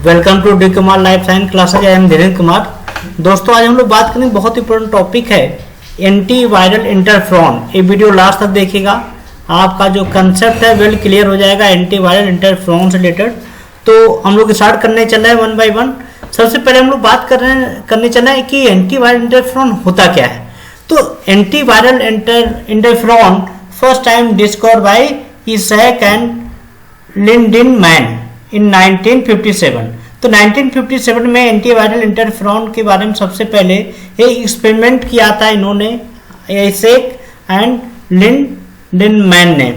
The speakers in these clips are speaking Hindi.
Welcome to D Kumar life science classes. I am Dhirendra Kumar. दोस्तों, आज हम लोग बात करेंगे बहुत इंपॉर्टेंट टॉपिक है एंटी वायरल इंटरफ्रॉन। ये वीडियो लास्ट तक देखिएगा, आपका जो कंसेप्ट है वेल क्लियर हो जाएगा एंटी वायरल इंटरफ्रॉन से रिलेटेड। तो हम लोग स्टार्ट करने चल रहे हैं वन बाय वन। सबसे पहले हम लोग बात करने चला है कि एंटी वायरल इंटरफ्रॉन होता क्या है। तो anti viral interferon first time discovered by Isaacs and Lindenmann in 1957। तो 1957 में एंटीवायरल इंटरफ्रॉन के बारे में सबसे पहले एक एक्सपेरिमेंट किया था इन्होंने, इसैक एंड लिंडेमैन ने।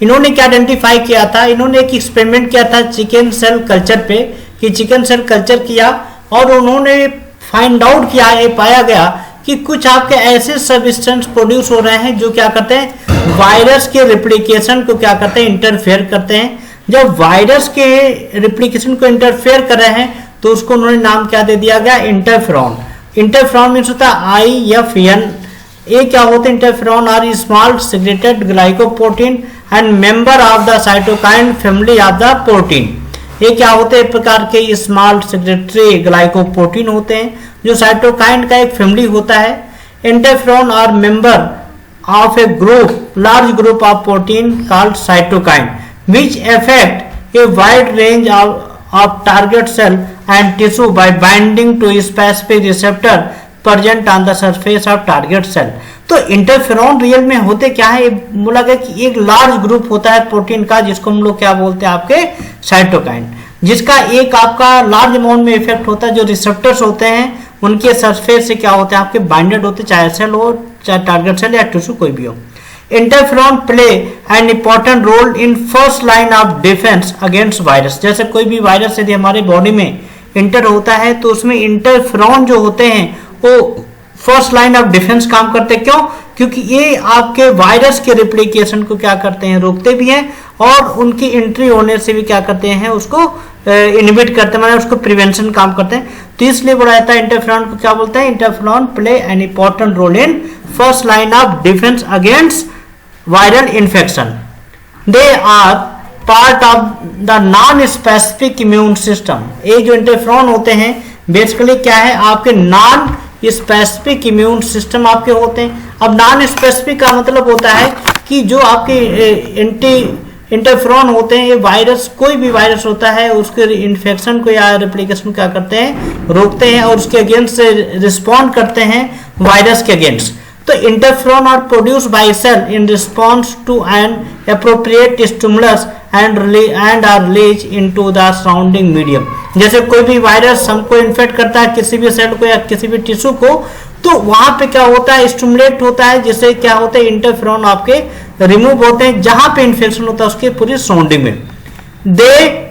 इन्होंने क्या आइडेंटिफाई किया था, इन्होंने एक एक्सपेरिमेंट किया था चिकन सेल कल्चर पे, कि चिकन सेल कल्चर किया और उन्होंने फाइंड आउट किया, ये पाया गया कि कुछ आपके ऐसे सब्सटेंस प्रोड्यूस हो रहे हैं जो क्या करते हैं वायरस के रिप्लिकेशन को क्या करते हैं इंटरफेयर करते हैं। जब वायरस के रिप्लिकेशन को इंटरफेयर कर रहे हैं तो उसको उन्होंने नाम क्या दे दिया गया, इंटरफेरॉन। इंटरफेरॉन मीन्स होता है IFN। ये क्या होते हैं, interferon are small secreted glycoprotein and member of the cytokine family of the protein. ये क्या होते हैं, एक प्रकार के स्मॉल सेग्रेटरी ग्लाइकोप्रोटीन होते हैं जो साइटोकाइन का एक फैमिली होता है। Interferon are member of a group, large group of protein called cytokine which affect a wide range of target cell and tissue by binding to specific receptor present on the surface of target cell। तो इंटरफेरॉन रियल में होते क्या है, बोला गया कि एक लार्ज ग्रुप होता है प्रोटीन का जिसको हम लोग क्या बोलते हैं आपके साइटोकाइन, जिसका एक आपका लार्ज अमाउंट में इफेक्ट होता है। जो रिसेप्टर्स होते हैं उनके सरफेस से क्या होते हैं आपके बाइंडेड होते, चाहे सेल हो चाहे टारगेट सेल या टिश्यू कोई भी हो। Interferon play an important role in first line of defence against virus. जैसे कोई भी वायरस यदि हमारे बॉडी में इंटर होता है तो उसमें इंटरफेरॉन जो होते हैं वो फर्स्ट लाइन ऑफ डिफेंस काम करते हैं। क्यों? क्योंकि ये आपके वायरस के रिप्लिकेशन को क्या करते हैं, रोकते भी हैं और उनकी एंट्री होने से भी क्या करते हैं, उसको इनहिबिट करते हैं, मतलब उसको प्रिवेंशन काम करते हैं। तो इसलिए बोला जाता है इंटरफेरॉन को क्या बोलते हैं, interferon play an important role in first line of defence against viral infection। They are part of the non-specific immune system। ये जो इंटरफेरॉन होते हैं बेसिकली क्या है, आपके नॉन स्पेसिफिक इम्यून सिस्टम आपके होते हैं। अब नॉन स्पेसिफिक का मतलब होता है कि जो आपके इंटरफेरॉन होते हैं, ये वायरस कोई भी वायरस होता है उसके इन्फेक्शन को या रेप्लिकेशन क्या करते हैं, रोकते हैं और उसके अगेंस्ट रिस्पॉन्ड करते हैं वायरस के अगेंस्ट। तो interferon are produce by cell in response to an appropriate stimulus and are release into the surrounding medium. जैसे कोई भी वायरस हमको इन्फेक्ट करता है किसी भी सेल को या किसी भी टिश्यू को, तो वहां पे क्या होता है, स्टिमुलेट होता है, जिससे क्या होता है इंटरफेरॉन आपके रिमूव होते हैं जहां पे इन्फेक्शन होता है उसके पूरी सराउंडिंग में। दे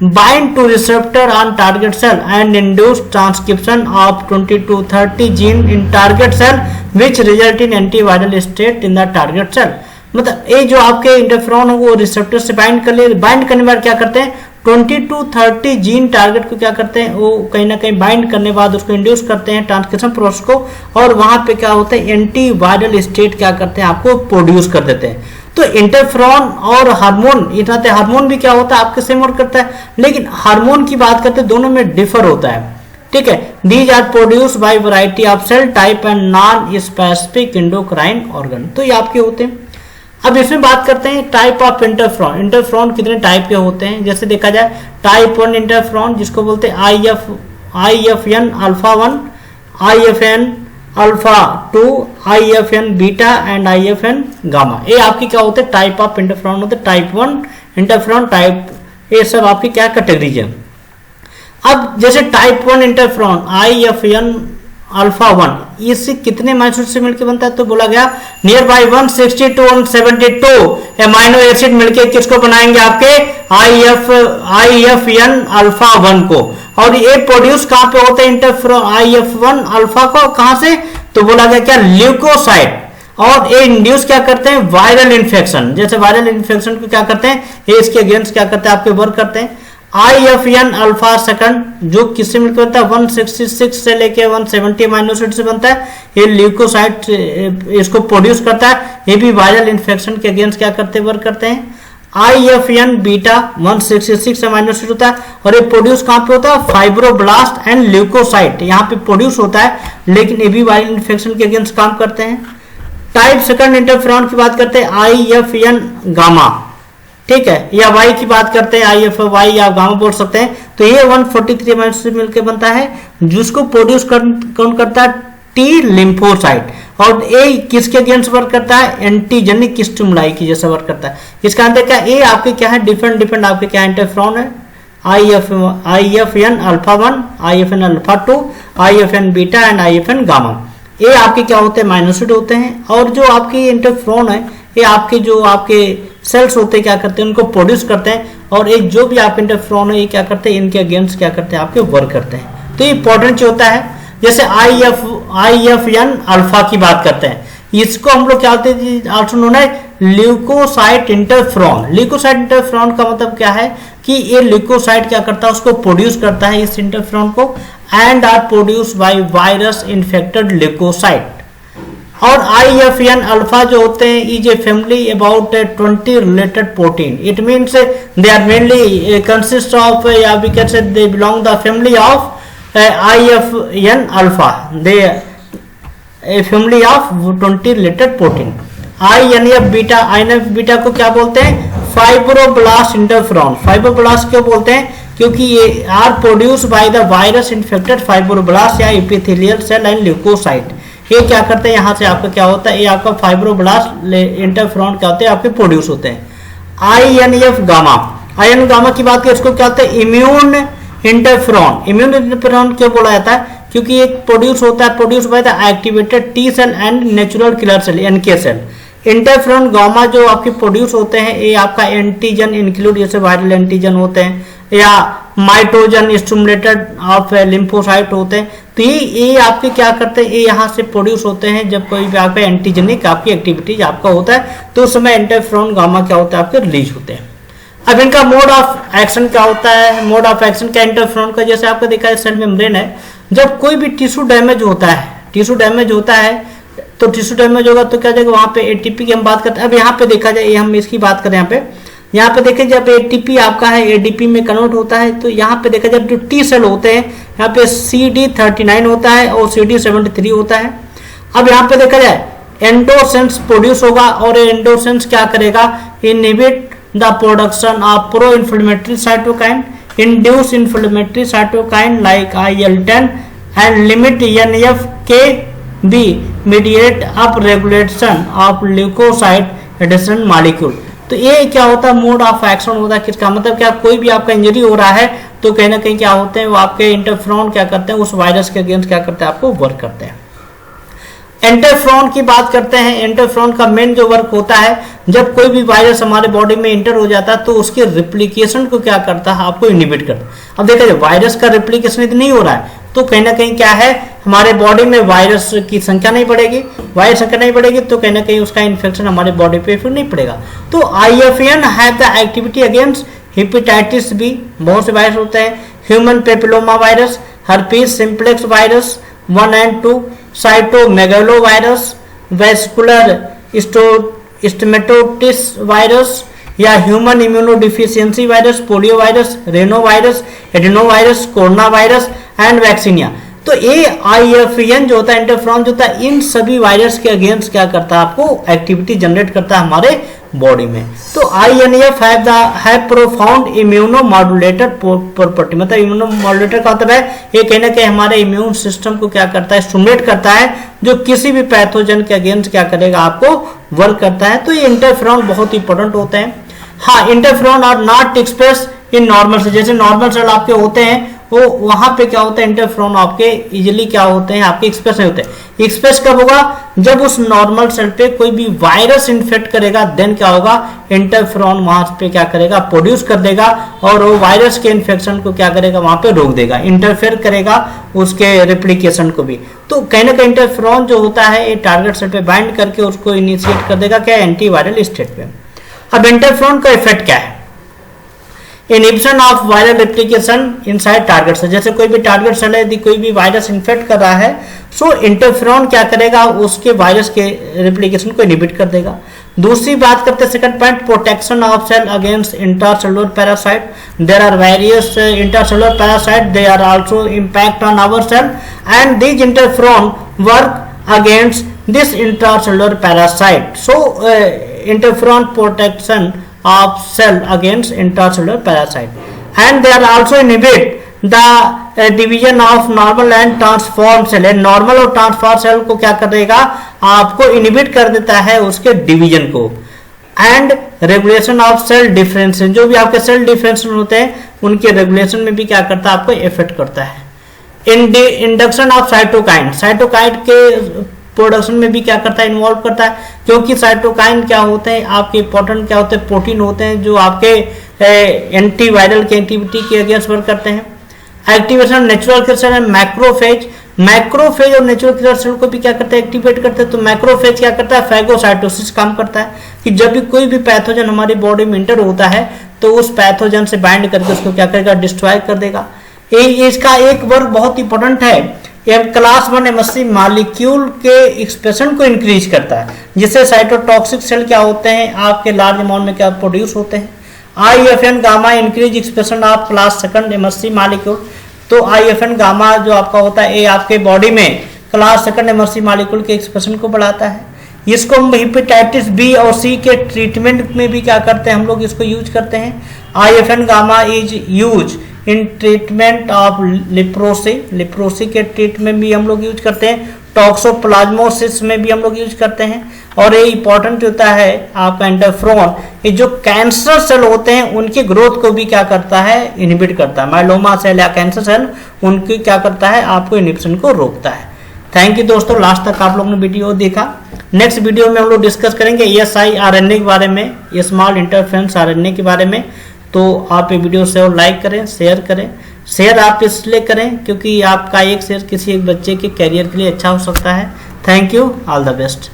bind to receptor on target cell and induce transcription of 20 to 30 gene in target cell which result in antiviral state in the target cell। मतलब ये जो आपके इंटरफेरॉन है वो रिसेप्टर से बाइंड कर ले, बाइंड करने के बाद क्या करते हैं 20 to 30 जीन टारगेट को क्या करते हैं, वो कहीं ना कहीं बाइंड करने के बाद उसको इंड्यूस करते हैं ट्रांसक्रिप्शन प्रोसेस को, और वहां पे क्या होता है एंटीवायरल स्टेट क्या करते हैं आपको प्रोड्यूस कर देते हैं। तो इंटरफेरॉन और हार्मोन, इतना हार्मोन भी क्या होता है आपके सेम वर्क करता है, लेकिन हार्मोन की बात करते हैं दोनों में डिफर होता है। ठीक है, these are produce by variety of cell type and non specific endocrine organ. तो ये आपके होते हैं। अब इसमें बात करते हैं टाइप ऑफ इंटरफेरॉन। इंटरफेरॉन कितने टाइप के होते हैं, जैसे देखा जाए टाइप 1 इंटरफेरॉन जिसको बोलते हैं IFN alpha 1, IFN alpha 2, IFN beta and IFN gamma. ये आपकी क्या होते हैं टाइप ऑफ इंटरफेरॉन होते हैं। टाइप 1 इंटरफेरॉन, टाइप, ये सब आपकी क्या कैटेगरीज है। अब जैसे टाइप 1 इंटरफेरॉन IFN अल्फा 1, इससे कितने माइक्रोन से मिलकर बनता है, तो बोला गया near by 160 to 172 amino acid मिलके किसको बनाएंगे आपके IFN अल्फा 1 को। और ये प्रोड्यूस कहां पे होते हैं इंटरफेरॉन IF1 अल्फा को, कहां से, तो बोला गया क्या ल्यूकोसाइट। और ये इंड्यूस क्या करते हैं वायरल इन्फेक्शन, जैसे वायरल इन्फेक्शन को क्या करते हैं ये इसके अगेंस्ट क्या करते हैं आपके वर्क करते हैं। IFN अल्फा सेकंड जो किससे मिलकर बनता है 166 से लेके 170 अमीनो एसिड से बनता है, ये ल्यूकोसाइट इसको प्रोड्यूस करता है, ये भी वायरल इन्फेक्शन के अगेंस्ट क्या करते हैं वर्क करते हैं। IFN बीटा 166 अमीनो एसिड होता है और ये प्रोड्यूस कहाँ पे होता है, फाइब्रोब्लास्ट एंड ल्यूकोसाइट यहाँ पे प्रोड्यूस होता है, लेकिन ये भी वायरल इन्फेक्शन के अगेंस्ट काम करते हैं। टाइप सेकंड इंटरफेरॉन की बात करते हैं IFN गामा, ठीक है, या वाई की बात करते हैं IFY या गामा बोल सकते हैं। तो ये 143 अमीनो एसिड मिलकर बनता है, जिसको प्रोड्यूस कौन करता है, टी लिम्फोसाइट, और ए किसके अगेंस्ट वर्क करता है, एंटीजेनिक स्टिमुलाई की जैसा वर्क करता है। इसका अंदर क्या, ए आपके क्या है, डिफरेंट आपके क्या इंटरफेरॉन है, IFN alpha 1, IFN alpha 2, IFN beta and IFN gamma. ये आपके क्या होते हैं, माइनोसिड होते हैं, और जो आपके इंटरफेरॉन है ये आपके जो आपके सेल्स होते हैं क्या करते हैं, उनको प्रोड्यूस करते हैं, और एक जो भी आपके इंटरफेरॉन है ये क्या करते हैं, इनके अगेंस्ट क्या करते हैं, आपके वर्क करते हैं। तो ये इंपॉर्टेंट जो होता है, जैसे IFN अल्फा की बात करते हैं, इसको हम लोग क्या होते हैं, आल्सो नोन है ल्यूकोसाइट इंटरफेरॉन। ल्यूकोसाइट इंटरफेरॉन का मतलब क्या है कि ये ल्यूकोसाइट क्या करता है, उसको प्रोड्यूस करता है इस इंटरफेरॉन को, and are produce by virus infected leukocyte. और IFN अल्फा जो होते हैं is a family about 20 related protein, it means they are mainly consist of, या we can say they belong the family of IFN alpha, they a family of 20 related protein. INF beta, INF beta को क्या बोलते हैं, फाइब्रोब्लास्ट इंटरफेरॉन। फाइब्रोब्लास्ट क्यों बोलते हैं, क्योंकि ये are produce by the virus infected fibroblast या एपिथेलियल सेल एंड ल्यूकोसाइट। ये क्या करते हैं, यहाँ से आपका क्या होता है, ये आपका फाइब्रोब्लास्ट इंटरफेरॉन क्या होते हैं, आपके प्रोड्यूस होते हैं। INF गामा, INF गामा की बात करें, इसको क्या होता है, इम्यून इंटरफेरॉन। इम्यून इंटरफेरॉन क्यों बोला जाता है, क्योंकि एक प्रोड्यूस होता है, produce by the activated T cell and natural killer cell NK cell. Interferon gamma जो आपके प्रोड्यूस होते हैं ये आपका एंटीजन इंक्लूड, जैसे वायरल एंटीजन होते हैं, या माइटोजन स्टिमुलेटेड ऑफ लिम्फोसाइट होते हैं। तो ये आपके क्या करते हैं, ये यहाँ से प्रोड्यूस होते हैं जब कोई भी आपका एंटीजेनिक आपकी एक्टिविटीज आपका होता है, तो उस समय इंटरफेरॉन गामा क्या होता है, आपके रिलीज होते हैं। अब इनका मोड ऑफ एक्शन क्या होता है, मोड ऑफ एक्शन क्या इंटरफेरॉन का, जैसे आपको देखा है सेल मेम्ब्रेन है, जब कोई भी टिश्यू डैमेज होता है, टिश्यू डैमेज होता है तो टिश्यू डैमेज होगा तो क्या जाएगा, वहां पे ATP की हम बात करते हैं। अब यहाँ पे देखा जाए, ये हम इसकी बात करें, यहाँ पे देखें जब ATP आपका है ADP में कन्वर्ट होता है, तो यहाँ पे देखा जाए जो टी सेल होते हैं यहाँ पे CD39 होता है और CD73 होता है। अब यहाँ पे देखा जाए एंडोसेंस प्रोड्यूस होगा, और एंडोसेंस क्या करेगा, inhibit the production of pro inflammatory cytokine, induce inflammatory cytokine like IL-10 and limit NF-κB mediate up regulation of leukocyte adhesion molecule. तो ये क्या होता है, मोड ऑफ एक्शन होता है। किसका मतलब क्या, कोई भी आपका इंजरी हो रहा है तो कहीं ना कहीं क्या होते हैं, वो आपके इंटरफेरॉन क्या करते हैं, उस वायरस के अगेंस्ट क्या करते हैं, आपको वर्क करते हैं। इंटरफेरॉन की बात करते हैं, इंटरफेरॉन का मेन जो वर्क होता है, जब कोई भी वायरस हमारे बॉडी में इंटर हो जाता है तो उसके रिप्लिकेशन को क्या करता है, आपको इनहिबिट करता है। अब देखा जाए वायरस का रिप्लिकेशन यदि नहीं हो रहा है तो कहीं ना कहीं क्या है, हमारे बॉडी में वायरस की संख्या नहीं बढ़ेगी, वायरस संख्या नहीं बढ़ेगी तो कहीं ना कहीं उसका इन्फेक्शन हमारे बॉडी पे फिर नहीं पड़ेगा। तो IFN have the activity against hepatitis B, बहुत से वायरस होते हैं, human papilloma virus, herpes simplex virus 1 and 2, cytomegalo virus, vesicular stomatitis virus, या human immunodeficiency virus, polio virus, rhino virus, adeno virus, corona virus and vaccinia. तो ये IFN जो होता है, इंटरफेरॉन जो होता है, इन सभी वायरस के अगेंस्ट क्या करता है, आपको एक्टिविटी जनरेट करता है हमारे बॉडी में। तो INF हैव प्रोफाउंड इम्यूनोमॉड्यूलेटर प्रॉपर्टी, मतलब इम्यूनोमॉड्यूलेटर का मतलब है ये कहीं ना कहीं हमारे इम्यून सिस्टम को क्या करता है, स्टिमुलेट करता है, जो किसी भी पैथोजन के अगेंस्ट क्या करेगा, आपको वर्क करता है। तो ये इंटरफेरॉन बहुत इंपॉर्टेंट होते हैं। हाँ, interferon are not express in normal cell, जैसे नॉर्मल सेल आपके होते हैं वो वहां पे क्या होता है, इंटरफेरॉन आपके इजीली क्या होते हैं, आपके एक्सप्रेस नहीं होते। एक्सप्रेस कब होगा, जब उस नॉर्मल सेल पे कोई भी वायरस इन्फेक्ट करेगा, देन क्या होगा, इंटरफेरॉन वहां पे क्या करेगा, प्रोड्यूस कर देगा, और वो वायरस के इन्फेक्शन को क्या करेगा, वहां पे रोक देगा, इंटरफेयर करेगा उसके रेप्लिकेशन को भी। तो कहीं ना कहीं इंटरफेरॉन जो होता है ये टारगेट सेल पे बाइंड करके उसको इनिशिएट कर देगा क्या, एंटीवायरल स्टेट पे। अब इंटरफेरॉन का इफेक्ट क्या है, inhibition of viral replication inside target cell, जैसे कोई भी टारगेट सेल है यदि कोई भी वायरस इन्फेक्ट कर रहा है, सो इंटरफेरॉन क्या करेगा, उसके वायरस के रेप्लिकेशन को इनहिबिट कर देगा। दूसरी बात करते हैं second point, protection of cell against intracellular parasite. There are various intracellular parasite, they are also impact on our cell and this interferon work against this intracellular parasite. So interferon protection of cell against intracellular parasite, and they are also inhibit the division of normal and transformed cell. Normal और ट्रांसफॉर्म सेल को क्या करेगा, आपको इनहिबिट कर देता है उसके डिवीजन को। And regulation of cell differentiation, जो भी आपके सेल डिफरेंशिएशन होते हैं उनके रेगुलेशन में भी क्या करता है, आपको इफेक्ट करता है। इंडक्शन ऑफ साइटोकाइन, साइटोकाइन के प्रोडक्शन में भी क्या करता है, इन्वॉल्व करता है, क्योंकि साइटोकाइन क्या होते हैं, आपके इंपॉर्टेंट क्या होते हैं, प्रोटीन होते हैं जो आपके एंटीवायरल की एक्टिविटी के अगेंस्ट वर्क करते हैं। एक्टिवेशन नेचुरल किलर सेल है मैक्रोफेज, मैक्रोफेज और नेचुरल किलर सेल को भी क्या करते हैं, एक्टिवेट करते हैं। तो मैक्रोफेज क्या करता है, फैगोसाइटोसिस काम करता है, कि जब भी कोई भी पैथोजन हमारी बॉडी में इंटर होता है तो उस पैथोजन से बाइंड करके उसको क्या करेगा, डिस्ट्रॉय कर देगा। इसका एक वर्क बहुत इंपॉर्टेंट है, यह क्लास 1 एमएससी मॉलिक्यूल के एक्सप्रेशन को इंक्रीज करता है, जिससे साइटोटॉक्सिक सेल क्या होते हैं, आपके लार्ज अमाउंट में क्या प्रोड्यूस होते हैं। IFN gamma increase expression of class 2 MSc molecule. तो IFN गामा जो आपका होता है ये आपके बॉडी में क्लास 2 एमएससी मॉलिक्यूल के एक्सप्रेशन को बढ़ाता है। इसको हम हेपेटाइटिस बी और सी के ट्रीटमेंट में भी क्या करते हैं, हम लोग इसको यूज करते हैं। IFN gamma is use in treatment of leprosy, leprosy के ट्रीटमेंट भी हम लोग यूज करते हैं। टॉक्सोप्लाज्मोसिस में भी हम लोग यूज करते हैं। और ये इंपॉर्टेंट होता है आपका इंटरफेरॉन, ये जो कैंसर सेल होते हैं उनकी ग्रोथ को भी क्या करता है, इनहिबिट करता है। माइलोमा सेल या कैंसर सेल उनकी क्या करता है, आपको इनहिबिशन को रोकता है। थैंक यू दोस्तों, लास्ट तक आप लोगों ने वीडियो देखा। नेक्स्ट वीडियो में हम लोग डिस्कस करेंगे siRNA के बारे में, स्मॉल इंटरफेरेंस RNA के बारे में। तो आप ये वीडियो से और लाइक करें, शेयर करें। शेयर आप इसलिए करें क्योंकि आपका एक शेयर किसी एक बच्चे के करियर के लिए अच्छा हो सकता है। Thank you, all the best.